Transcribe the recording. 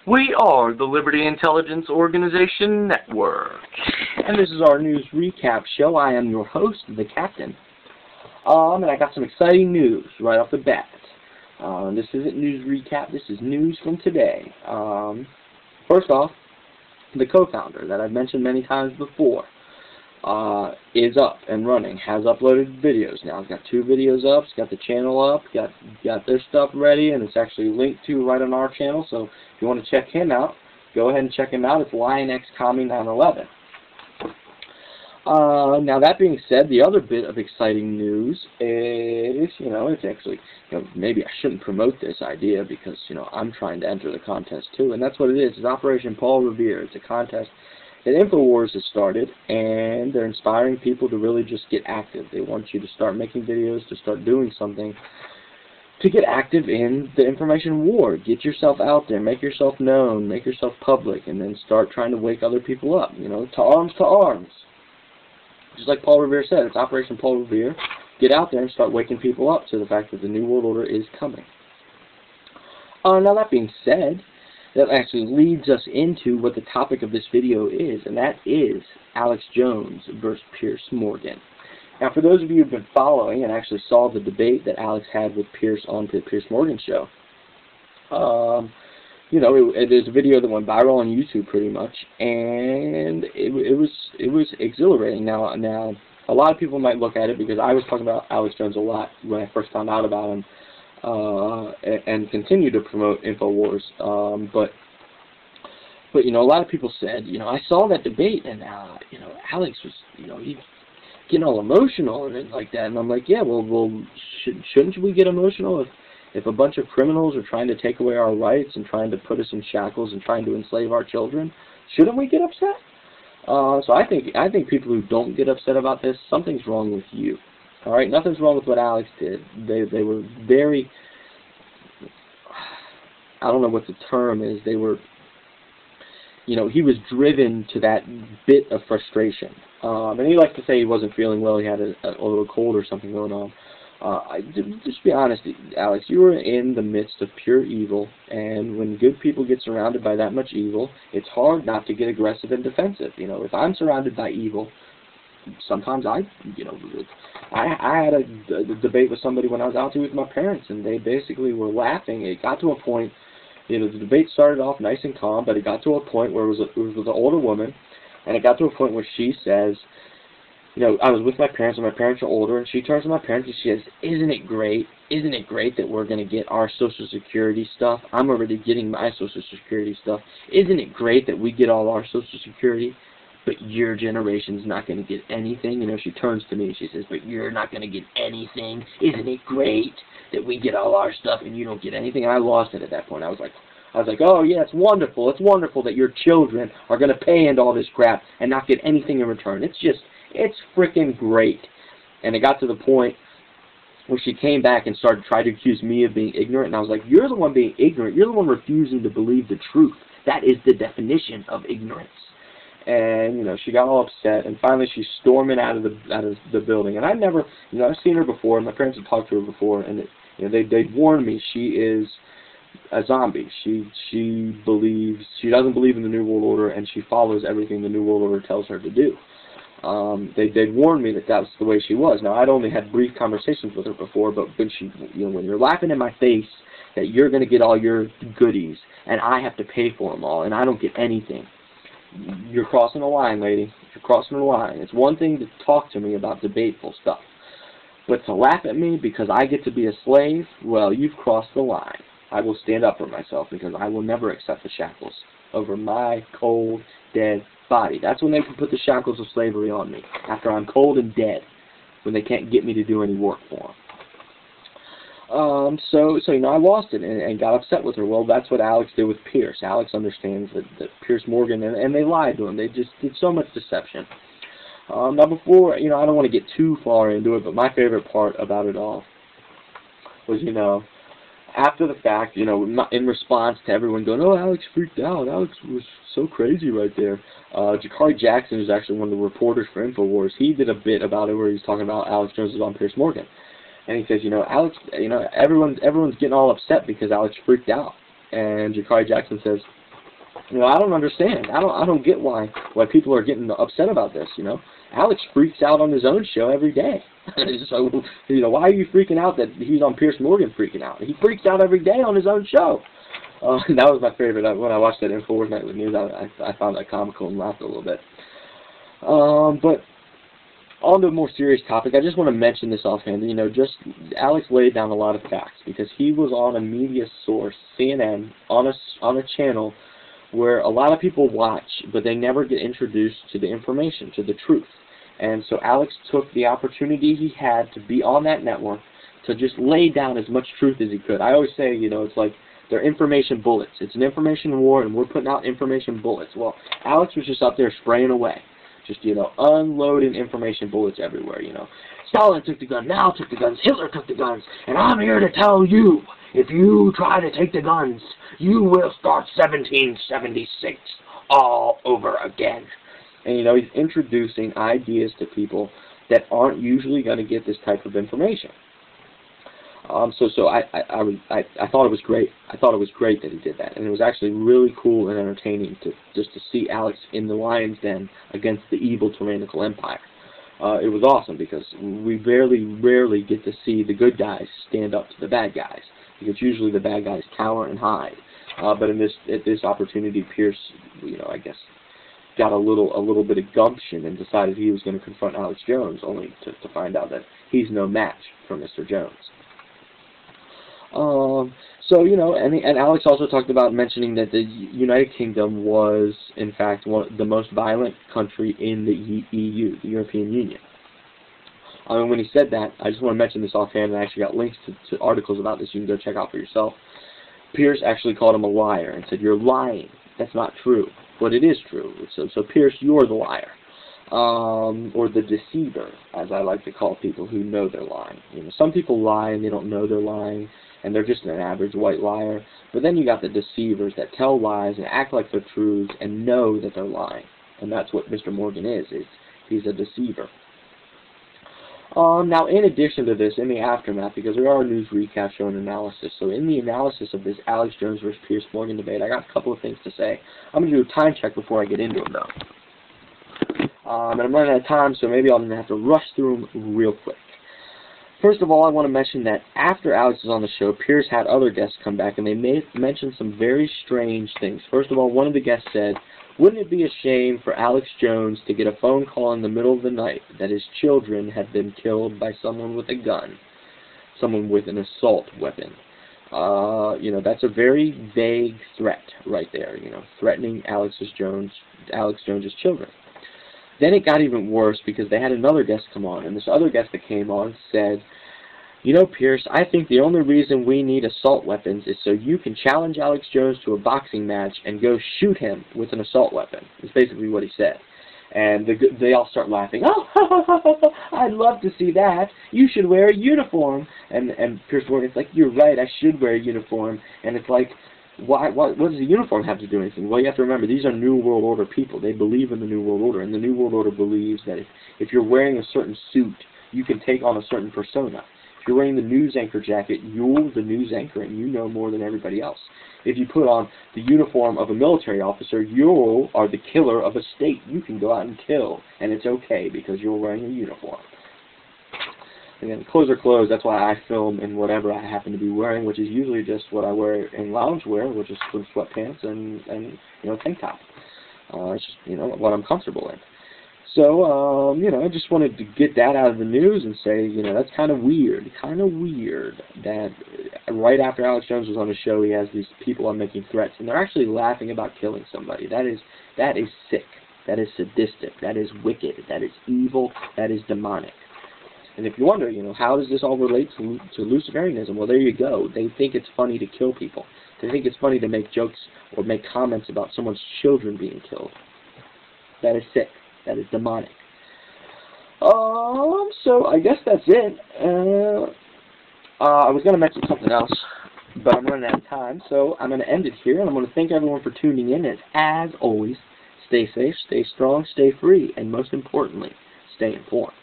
We are the Liberty Intelligence Organization Network. And this is our news recap show. I am your host, the Captain. And I got some exciting news right off the bat. This isn't news recap, this is news from today. First off, the co-founder that I've mentioned many times before is up and running, has uploaded videos now. He's got 2 videos up, he's got the channel up, got their stuff ready, and it's actually linked to right on our channel, so if you want to check him out, go ahead and check him out. It's LionXCommie911. Now that being said, the other bit of exciting news is, it's actually, maybe I shouldn't promote this idea because, I'm trying to enter the contest too, and that's what it is. It's Operation Paul Revere. It's a contest that InfoWars has started, and they're inspiring people to really just get active. They want you to start making videos, to start doing something, to get active in the information war. Get yourself out there, make yourself known, make yourself public, and then start trying to wake other people up, to arms to arms. Just like Paul Revere said, it's Operation Paul Revere. Get out there and start waking people up to the fact that the New World Order is coming. Now that being said, that actually leads us into what the topic of this video is, and that is Alex Jones versus Piers Morgan. Now, for those of you who have been following and actually saw the debate that Alex had with Piers on the Piers Morgan Show, it is a video that went viral on YouTube pretty much, and it was exhilarating. Now, a lot of people might look at it because I was talking about Alex Jones a lot when I first found out about him, and continue to promote InfoWars. But a lot of people said, I saw that debate, and Alex was, he getting all emotional and like that, and I'm like, yeah, well, shouldn't we get emotional if a bunch of criminals are trying to take away our rights and trying to put us in shackles and trying to enslave our children? Shouldn't we get upset? So I think people who don't get upset about this, something's wrong with you. All right, nothing's wrong with what Alex did. They were very, I don't know what the term is. They were, he was driven to that bit of frustration. And he likes to say he wasn't feeling well. He had a little cold or something going on. Just be honest, Alex, you were in the midst of pure evil, and when good people get surrounded by that much evil, it's hard not to get aggressive and defensive. If I'm surrounded by evil, sometimes I had a debate with somebody when I was out here with my parents, and they basically were laughing. It got to a point, the debate started off nice and calm, but it got to a point where it was with an older woman, and it got to a point where she says, I was with my parents, and my parents are older, and she turns to my parents and she says, isn't it great that we're going to get our Social Security stuff? I'm already getting my Social Security stuff. Isn't it great that we get all our Social Security, but your generation's not going to get anything? She turns to me and she says, but you're not going to get anything. Isn't it great that we get all our stuff and you don't get anything? And I lost it at that point. I was like, oh yeah, it's wonderful. It's wonderful that your children are going to pay into all this crap and not get anything in return. It's freaking great. And it got to the point where she came back and started trying to accuse me of being ignorant. And I was like, you're the one being ignorant. You're the one refusing to believe the truth. That is the definition of ignorance. And, she got all upset. And finally she's storming out of the building. And I never, I've seen her before. And my parents have talked to her before. And, they'd warned me she is a zombie. She doesn't believe in the New World Order. And she follows everything the New World Order tells her to do. They'd warned me that was the way she was. Now, I'd only had brief conversations with her before, but when when you're laughing in my face that you're going to get all your goodies, and I have to pay for them all, and I don't get anything, you're crossing the line, lady. You're crossing the line. It's one thing to talk to me about debateful stuff, but to laugh at me because I get to be a slave, well, you've crossed the line. I will stand up for myself because I will never accept the shackles over my cold, dead body. That's when they can put the shackles of slavery on me, after I'm cold and dead, when they can't get me to do any work for them. So I lost it and got upset with her. Well, that's what Alex did with Piers. Alex understands that Piers Morgan, and they lied to him. They just did so much deception. Now before, I don't want to get too far into it, but my favorite part about it all was, after the fact, in response to everyone going, oh, Alex freaked out. Alex was so crazy right there. Jakari Jackson, who's actually one of the reporters for InfoWars, he did a bit about it where he's talking about Alex Jones was on Piers Morgan. And he says, Alex, everyone's getting all upset because Alex freaked out. And Jakari Jackson says, You know, I don't understand. I don't get why people are getting upset about this. You know, Alex freaks out on his own show every day. So, you know, why are you freaking out that he's on Piers Morgan freaking out? He freaks out every day on his own show. That was my favorite. When I watched that InfoWars Nightly News, I found that comical and laughed a little bit. But on to a more serious topic, I just want to mention this offhand. You know, just Alex laid down a lot of facts because he was on a media source, CNN, on a channel where a lot of people watch, but they never get introduced to the information, to the truth. And so Alex took the opportunity he had to be on that network to just lay down as much truth as he could. I always say, you know, it's like they're information bullets. It's an information war, and we're putting out information bullets. Well, Alex was just up there spraying away, just, you know, unloading information bullets everywhere, you know. Stalin took the gun, Mao took the guns, Hitler took the guns, and I'm here to tell you, if you try to take the guns, you will start 1776 all over again. And, you know, he's introducing ideas to people that aren't usually going to get this type of information. So I thought it was great. I thought it was great that he did that, and it was actually really cool and entertaining to see Alex in the lion's den against the evil tyrannical empire. It was awesome because we rarely get to see the good guys stand up to the bad guys, because usually the bad guys cower and hide. But at this opportunity, Piers, you know, I guess, got a little bit of gumption and decided he was going to confront Alex Jones, only to find out that he's no match for Mr. Jones. So, you know, and Alex also talked about mentioning that the United Kingdom was, in fact, the most violent country in the EU, the European Union. When he said that, I just want to mention this offhand, and I actually got links to articles about this you can go check out for yourself. Piers actually called him a liar and said, "You're lying. That's not true." But it is true. So Piers, you're the liar. Or the deceiver, as I like to call people who know they're lying. You know, some people lie and they don't know they're lying, and they're just an average white liar. But then you got the deceivers that tell lies and act like they're truths and know that they're lying. And that's what Mr. Morgan is he's a deceiver. Now, in addition to this, in the aftermath, because there are news recaps showing analysis, so in the analysis of this Alex Jones versus Piers Morgan debate, I got a couple of things to say. I'm going to do a time check before I get into them, though. And I'm running out of time, so maybe I'm going to have to rush through them real quick. First of all, I want to mention that after Alex was on the show, Piers had other guests come back, and they mentioned some very strange things. First of all, one of the guests said, "Wouldn't it be a shame for Alex Jones to get a phone call in the middle of the night that his children had been killed by someone with a gun, someone with an assault weapon?" You know, that's a very vague threat right there, you know, threatening Alex Jones's children. Then it got even worse because they had another guest come on, and this other guest that came on said, "You know, Piers, I think the only reason we need assault weapons is so you can challenge Alex Jones to a boxing match and go shoot him with an assault weapon." That's basically what he said. And they all start laughing. "Oh, I'd love to see that. You should wear a uniform." And Piers Morgan's like, "You're right, I should wear a uniform." And it's like, what does a uniform have to do with anything? Well, you have to remember, these are New World Order people. They believe in the New World Order, and the New World Order believes that if you're wearing a certain suit, you can take on a certain persona. If you're wearing the news anchor jacket, you're the news anchor, and you know more than everybody else. If you put on the uniform of a military officer, you are the killer of a state. You can go out and kill, and it's okay because you're wearing a uniform. Again, clothes are clothes. That's why I film in whatever I happen to be wearing, which is usually just what I wear in loungewear, which is sweatpants and you know, tank top. It's just, you know, what I'm comfortable in. So, you know, I just wanted to get that out of the news and say, you know, that's kind of weird that right after Alex Jones was on the show, he has these people on making threats, and they're actually laughing about killing somebody. That is sick. That is sadistic. That is wicked. That is evil. That is demonic. And if you wonder, you know, how does this all relate to Luciferianism? Well, there you go. They think it's funny to kill people. They think it's funny to make jokes or make comments about someone's children being killed. That is sick. That is demonic. So I guess that's it. I was going to mention something else, but I'm running out of time, so I'm going to end it here, and I'm going to thank everyone for tuning in. And as always, stay safe, stay strong, stay free, and most importantly, stay informed.